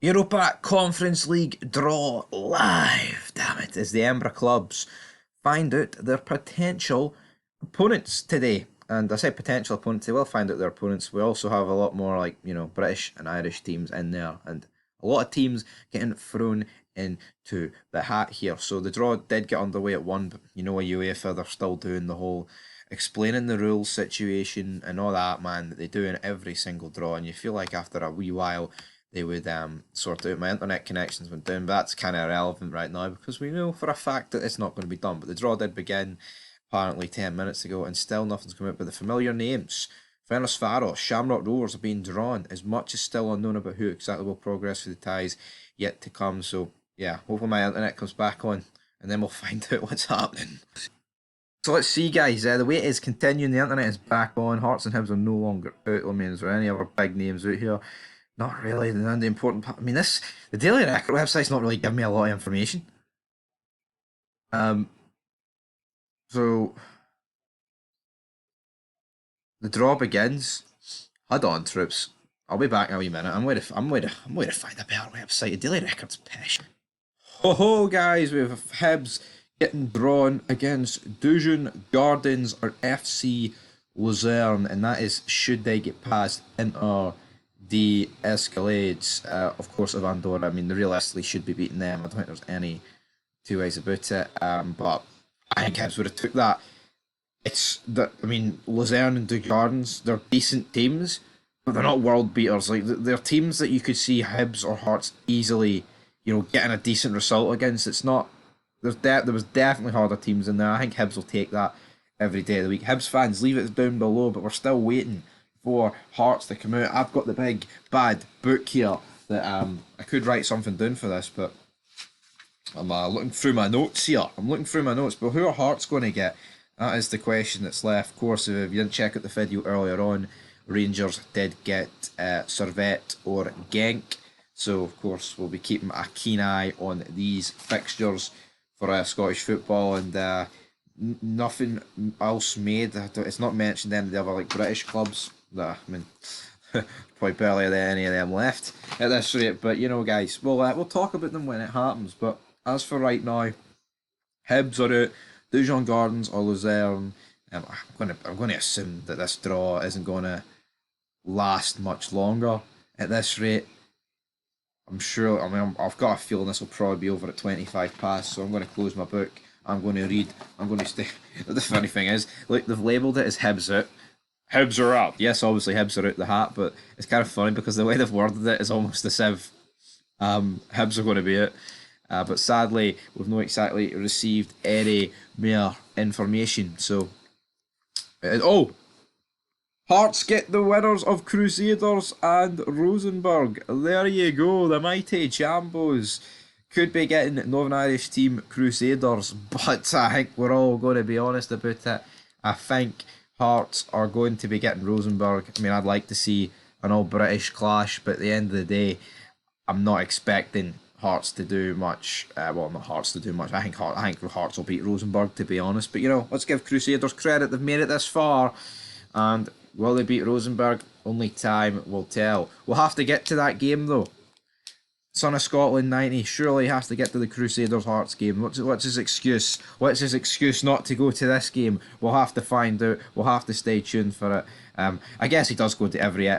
Europa Conference League draw live, damn it, as the Embra clubs find out their potential opponents today. And I say potential opponents, they will find out their opponents. We also have a lot more British and Irish teams in there, and a lot of teams getting thrown into the hat here. So the draw did get underway at 1, but UEFA, they're still doing the whole explaining the rules situation and all that, man, that they do in every single draw. And you feel like after a wee while, they would sort out. My internet connections went down, but that's kind of irrelevant right now because we know for a fact that it's not going to be done. But the draw did begin apparently 10 minutes ago, and still nothing's come out. But the familiar names, Ferencváros, Shamrock Rovers, are being drawn. As much is still unknown about who exactly will progress through the ties yet to come. So yeah, hopefully my internet comes back on, and then we'll find out what's happening. So let's see, guys. The wait is continuing. The internet is back on. Hearts and Hibs are no longer out. I mean, is there any other big names out here? Not really. The important part. I mean, the Daily Record website's not really giving me a lot of information. So the draw begins. Hold on, troops. I'll be back in a wee minute. I'm going to find a better website. The Daily Record's pish. Ho, guys, we have Hibs getting drawn against Luzern Gardens or FC Luzern, and that is should they get past Inter the Escalades, of course, of Andorra. I mean, they realistically should be beating them. I don't think there's any two ways about it. But I think Hibs would have took that. Luzern and Luzern Gardens, they're decent teams, but they're not world beaters. Like, they're teams that you could see Hibs or Hearts easily, getting a decent result against. It's not. There was definitely harder teams in there. I think Hibs will take that every day of the week. Hibs fans, leave it down below, but we're still waiting for Hearts to come out. I've got the big bad book here that I could write something down for this, but I'm looking through my notes here. But who are Hearts going to get? That is the question that's left. Of course, if you didn't check out the video earlier on, Rangers did get Servette or Genk. So, of course, we'll be keeping a keen eye on these fixtures for Scottish football, and nothing else made. It's not mentioned any of the other British clubs. Probably barely any of them left at this rate. But guys, we'll talk about them when it happens. But as for right now, Hibs are out. Luzern Gardens or Luzern. I'm going to assume that this draw isn't going to last much longer at this rate. I'm sure. I've got a feeling this will probably be over at 25 past. So I'm going to close my book. I'm going to read. I'm going to stay. The funny thing is, like, they've labelled it as Hibs out. Hibs are up. Yes, obviously Hibs are out the hat, but it's kind of funny because the way they've worded it is almost as if Hibs are going to be out. But sadly, we've not exactly received any more information. So, Hearts get the winners of Crusaders and Rosenborg. There you go, the mighty Jambos could be getting Northern Irish team Crusaders, but I think we're all going to be honest about it. I think Hearts are going to be getting Rosenborg. I mean, I'd like to see an all-British clash, but at the end of the day, I'm not expecting Hearts to do much. Not Hearts to do much. I think Hearts will beat Rosenborg, to be honest. But let's give Crusaders credit. They've made it this far, and will they beat Rosenborg? Only time will tell. We'll have to get to that game though. Son of Scotland 90 surely has to get to the Crusaders Hearts game. What's his excuse? What's his excuse not to go to this game? We'll have to find out. We'll have to stay tuned for it. I guess he does go to every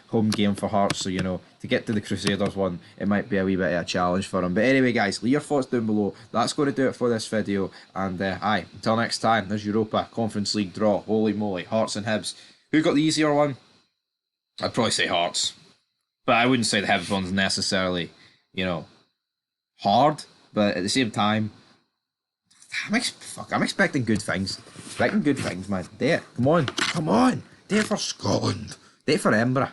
home game for Hearts, so to get to the Crusaders one, it might be a wee bit of a challenge for him. But anyway, guys, leave your thoughts down below. That's going to do it for this video. And until next time, there's Europa Conference League draw. Holy moly, Hearts and Hibs. Who got the easier one? I'd probably say Hearts, but I wouldn't say the Hibs one's necessarily, hard. But at the same time, I'm expecting good things. Man. Do it. Come on. Do it for Scotland. Do it for Edinburgh.